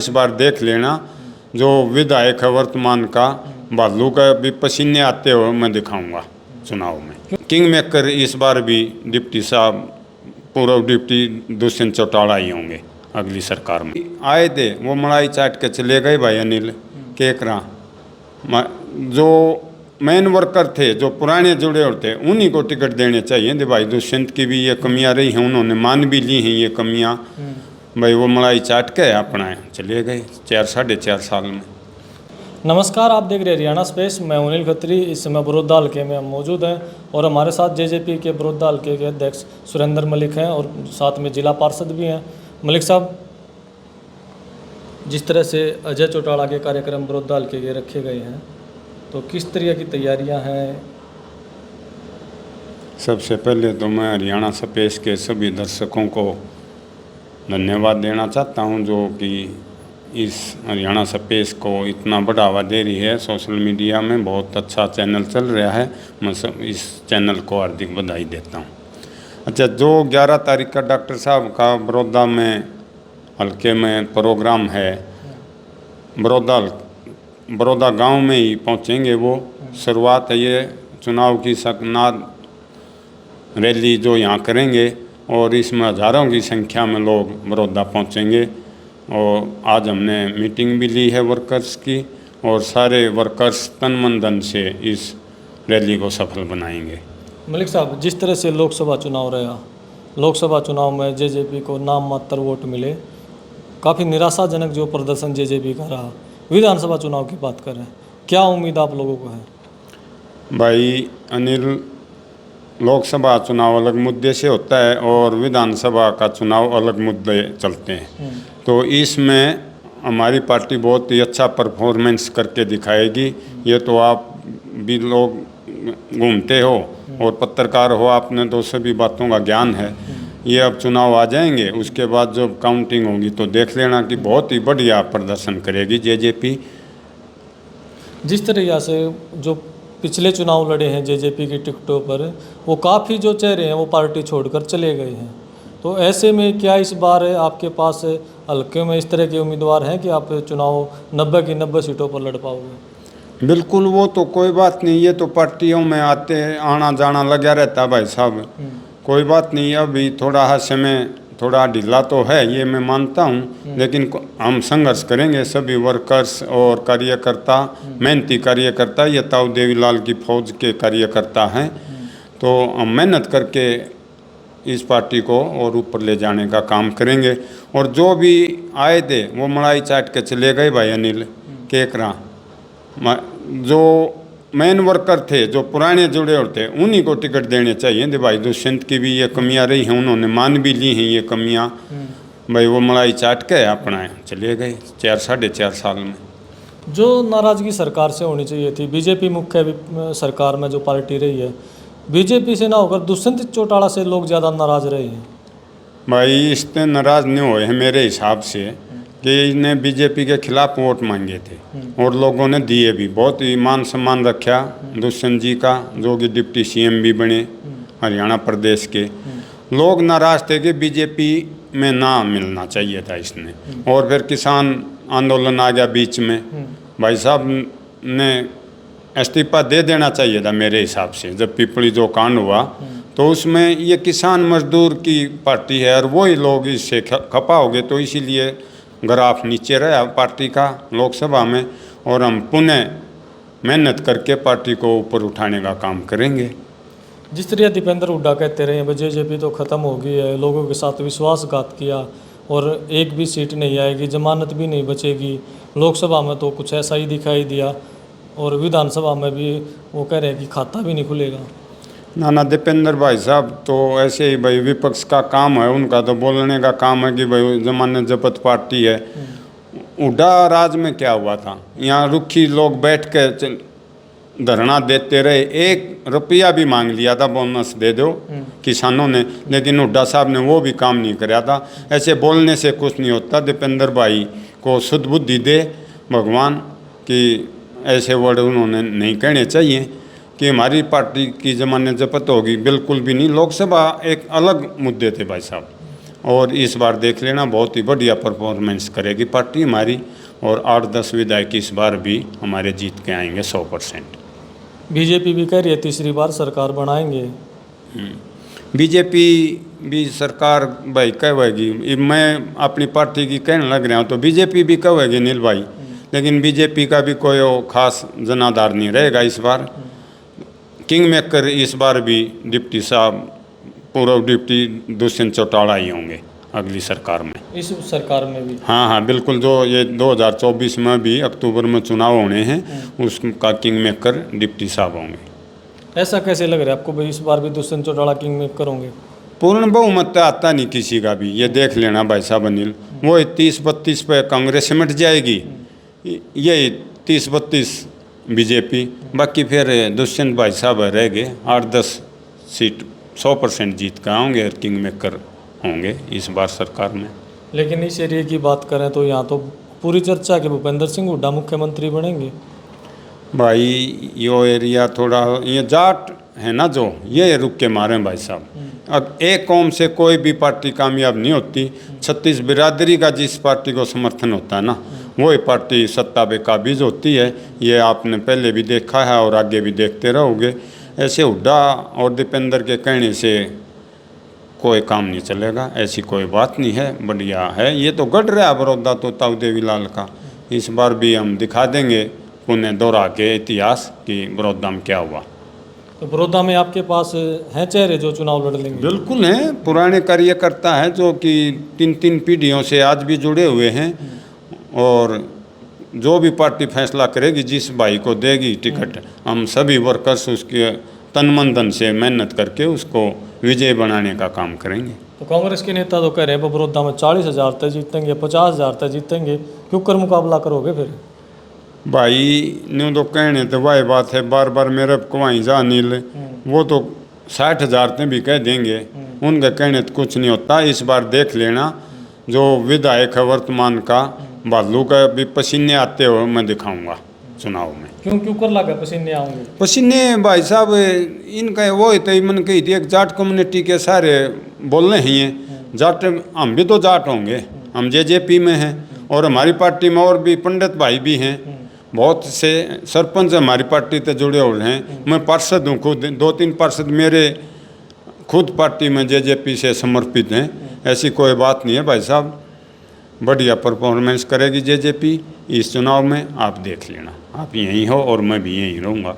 इस बार देख लेना, जो विधायक है वर्तमान का भालू का भी पसीने आते हुए मैं दिखाऊंगा चुनाव में। किंग मेकर इस बार भी डिप्टी साहब, पूर्व डिप्टी दुष्यंत चौटाला ही होंगे अगली सरकार में। आए थे वो मलाई चाट के चले गए भाई अनिल केकरा। जो मेन वर्कर थे, जो पुराने जुड़े हुए थे, उन्हीं को टिकट देने चाहिए थे भाई। दुष्यंत की भी ये कमियां रही हैं, उन्होंने मान भी ली हैं ये कमियां। भाई वो मलाई चाट के अपना चले गए 4-4.5 साल में। नमस्कार, आप देख रहे हैं हरियाणा स्पेस। मैं अनिल खत्री। इस समय बड़ौदा हल्के में हम मौजूद हैं और हमारे साथ जेजेपी के बड़ौदा हल्के के अध्यक्ष सुरेंद्र मलिक हैं और साथ में जिला पार्षद भी हैं। मलिक साहब, जिस तरह से अजय चौटाला के कार्यक्रम बड़ौदा हल्के के रखे गए हैं, तो किस तरह की तैयारियां हैं? सबसे पहले तो मैं हरियाणा स्पेस के सभी दर्शकों को धन्यवाद देना चाहता हूं, जो कि इस हरियाणा स्पेस को इतना बढ़ावा दे रही है। सोशल मीडिया में बहुत अच्छा चैनल चल रहा है, मैं सब इस चैनल को हार्दिक बधाई देता हूं। अच्छा, जो 11 तारीख का डॉक्टर साहब का बड़ौदा में हल्के में प्रोग्राम है, बड़ौदा गांव में ही पहुंचेंगे वो। शुरुआत है ये चुनाव की सकनाद रैली जो यहाँ करेंगे और इसमें हज़ारों की संख्या में लोग बड़ौदा पहुँचेंगे। और आज हमने मीटिंग भी ली है वर्कर्स की, और सारे वर्कर्स तन मन धन से इस रैली को सफल बनाएंगे। मलिक साहब, जिस तरह से लोकसभा चुनाव रहा, लोकसभा चुनाव में जेजेपी को नाम मात्र वोट मिले, काफ़ी निराशाजनक जो प्रदर्शन जेजेपी का रहा। विधानसभा चुनाव की बात करें, क्या उम्मीद आप लोगों को है? भाई अनिल, लोकसभा चुनाव अलग मुद्दे से होता है और विधानसभा का चुनाव अलग मुद्दे चलते हैं। तो इसमें हमारी पार्टी बहुत ही अच्छा परफॉर्मेंस करके दिखाएगी। ये तो आप भी लोग घूमते हो और पत्रकार हो, आपने तो सभी बातों का ज्ञान है। ये अब चुनाव आ जाएंगे, उसके बाद जब काउंटिंग होगी तो देख लेना कि बहुत ही बढ़िया प्रदर्शन करेगी जेजेपी। जिस तरह से जो पिछले चुनाव लड़े हैं जेजेपी की टिकटों पर, वो काफ़ी जो चेहरे हैं वो पार्टी छोड़कर चले गए हैं। तो ऐसे में क्या इस बार आपके पास हल्के में इस तरह के उम्मीदवार हैं कि आप चुनाव 90 की 90 सीटों पर लड़ पाओगे? बिल्कुल, वो तो कोई बात नहीं, ये तो पार्टियों में आते आना जाना लगा रहता है भाई साहब। कोई बात नहीं, अभी थोड़ा समय थोड़ा ढीला तो है, ये मैं मानता हूँ, लेकिन हम संघर्ष करेंगे। सभी वर्कर्स और कार्यकर्ता, मेहनती कार्यकर्ता, ये ताऊ देवीलाल की फौज के कार्यकर्ता हैं, तो हम मेहनत करके इस पार्टी को और ऊपर ले जाने का काम करेंगे। और जो भी आए थे वो मलाई चाट के चले गए भाई अनिल केकरा। जो मेन वर्कर थे, जो पुराने जुड़े हुए थे, उन्हीं को टिकट देने चाहिए थे भाई। दुष्यंत की भी ये कमियां रही हैं, उन्होंने मान भी ली हैं ये कमियां। भाई वो मलाई चाट के अपना चले गए 4-4.5 साल में। जो नाराज़गी सरकार से होनी चाहिए थी, बीजेपी मुख्य सरकार में जो पार्टी रही है, बीजेपी से ना होकर दुष्यंत चौटाला से लोग ज़्यादा नाराज़ रहे हैं। भाई इससे नाराज़ नहीं हुए हैं मेरे हिसाब से, कि इन्हें बीजेपी के खिलाफ वोट मांगे थे और लोगों ने दिए भी। बहुत ही मान सम्मान रखा दुष्यंत जी का, जो कि डिप्टी सीएम भी बने हरियाणा प्रदेश के। लोग नाराज़ थे कि बीजेपी में ना मिलना चाहिए था इसने, और फिर किसान आंदोलन आ गया बीच में। भाई साहब ने इस्तीफा दे देना चाहिए था मेरे हिसाब से। जब पिपली जो कांड हुआ तो उसमें ये किसान मजदूर की पार्टी है और वही लोग इससे खपा हो गए, तो इसीलिए ग्राफ नीचे रहा पार्टी का लोकसभा में। और हम पुनः मेहनत करके पार्टी को ऊपर उठाने का काम करेंगे। जिस तरह दीपेंद्र हुड्डा कहते रहे हैं जेजेपी तो ख़त्म हो गई है, लोगों के साथ विश्वासघात किया और एक भी सीट नहीं आएगी, जमानत भी नहीं बचेगी। लोकसभा में तो कुछ ऐसा ही दिखाई दिया और विधानसभा में भी वो कह रहे हैं कि खाता भी नहीं खुलेगा। ना दीपेंद्र भाई साहब तो ऐसे ही भाई, विपक्ष का काम है, उनका तो बोलने का काम है कि भाई जमानत जब्त पार्टी है। हुड्डा राज में क्या हुआ था, यहाँ रुखी लोग बैठ के धरना देते रहे, 1 रुपया भी मांग लिया था बोनस दे दो किसानों ने, लेकिन हुड्डा साहब ने वो भी काम नहीं कराया था। ऐसे बोलने से कुछ नहीं होता। दीपेंद्र भाई को शुद्ध बुद्धि दे भगवान, कि ऐसे वर्ड उन्होंने नहीं कहने चाहिए कि हमारी पार्टी की जमानत जब्त होगी। बिल्कुल भी नहीं। लोकसभा एक अलग मुद्दे थे भाई साहब, और इस बार देख लेना बहुत ही बढ़िया परफॉर्मेंस करेगी पार्टी हमारी, और 8-10 विधायक इस बार भी हमारे जीत के आएंगे 100%। बीजेपी भी कह रही है तीसरी बार सरकार बनाएंगे। बीजेपी भी सरकार भाई कहेगी, मैं अपनी पार्टी की कहने लग रहा हूँ तो बीजेपी भी कहेगी नील भाई, लेकिन बीजेपी का भी कोई खास जनाधार नहीं रहेगा इस बार। किंग मेकर इस बार भी डिप्टी साहब, पूर्व डिप्टी दुष्यंत चौटाला ही होंगे अगली सरकार में। इस सरकार में भी? हाँ, बिल्कुल। जो ये 2024 में भी अक्टूबर में चुनाव होने हैं, उसका किंग मेकर डिप्टी साहब होंगे। ऐसा कैसे लग रहा है आपको भाई इस बार भी दुष्यंत चौटाला किंग मेकर होंगे? पूर्ण बहुमत आता नहीं किसी का भी, ये देख लेना भाई साहब अनिल। वो 30-32 पे कांग्रेस सिमट जाएगी, ये 30-32 बीजेपी, बाकी फिर दुष्यंत भाई साहब रह गए। 8-10 सीट 100% जीत कर आओगे और किंग मेकर होंगे इस बार सरकार में। लेकिन इस एरिया की बात करें तो यहाँ तो पूरी चर्चा के भूपेंद्र सिंह हुड्डा मुख्यमंत्री बनेंगे। भाई यो एरिया थोड़ा ये जाट है ना, जो ये रुक के मारे भाई साहब। अब एक कौम से कोई भी पार्टी कामयाब नहीं होती। 36 बिरादरी का जिस पार्टी को समर्थन होता है ना, वही पार्टी सत्ता पे काबिज होती है। ये आपने पहले भी देखा है और आगे भी देखते रहोगे। ऐसे हुड्डा और दीपेंद्र के कहने से कोई काम नहीं चलेगा, ऐसी कोई बात नहीं है। बढ़िया है, ये तो गढ़ रहा बड़ौदा तो ताऊ देवी लाल का। इस बार भी हम दिखा देंगे पुण्य दोहरा के इतिहास कि बड़ौदा में क्या हुआ। तो बड़ौदा में आपके पास हैं चेहरे जो चुनाव लड़ लेंगे? बिल्कुल हैं, पुराने कार्यकर्ता हैं जो कि 3-3 पीढ़ियों से आज भी जुड़े हुए हैं। और जो भी पार्टी फैसला करेगी, जिस भाई को देगी टिकट, हम सभी वर्कर्स उसके तन मन धन से मेहनत करके उसको विजय बनाने का काम करेंगे। तो कांग्रेस के नेता तो कह रहे हैं बड़ौदा में 40,000 तक जीतेंगे, 50,000 तक जीतेंगे, क्यों कर मुकाबला करोगे फिर? भाई न्यू तो कहने तो वही बात है, बार बार मेरे को वहीं जा नील, वो तो 60,000 तक भी कह देंगे, उनके कहने तो कुछ नहीं होता। इस बार देख लेना जो विधायक है वर्तमान का, भालू का भी पसीने आते हुए मैं दिखाऊंगा चुनाव में। क्यों कर लगा पसीने आएंगे? पसीने भाई साहब इनका वो तो मन कही थी, एक जाट कम्युनिटी के सारे बोलने ही हैं। जाट हम भी तो जाट होंगे, हम जेजेपी में हैं और हमारी पार्टी में और भी पंडित भाई भी हैं, बहुत से सरपंच हमारी पार्टी से जुड़े हुए हैं। मैं पार्षद हूँ खुद, 2-3 पार्षद मेरे खुद पार्टी में जेजेपी से समर्पित हैं। ऐसी कोई बात नहीं है भाई साहब, बढ़िया परफॉर्मेंस करेगी जेजेपी इस चुनाव में। आप देख लेना, आप यहीं हो और मैं भी यहीं रहूँगा।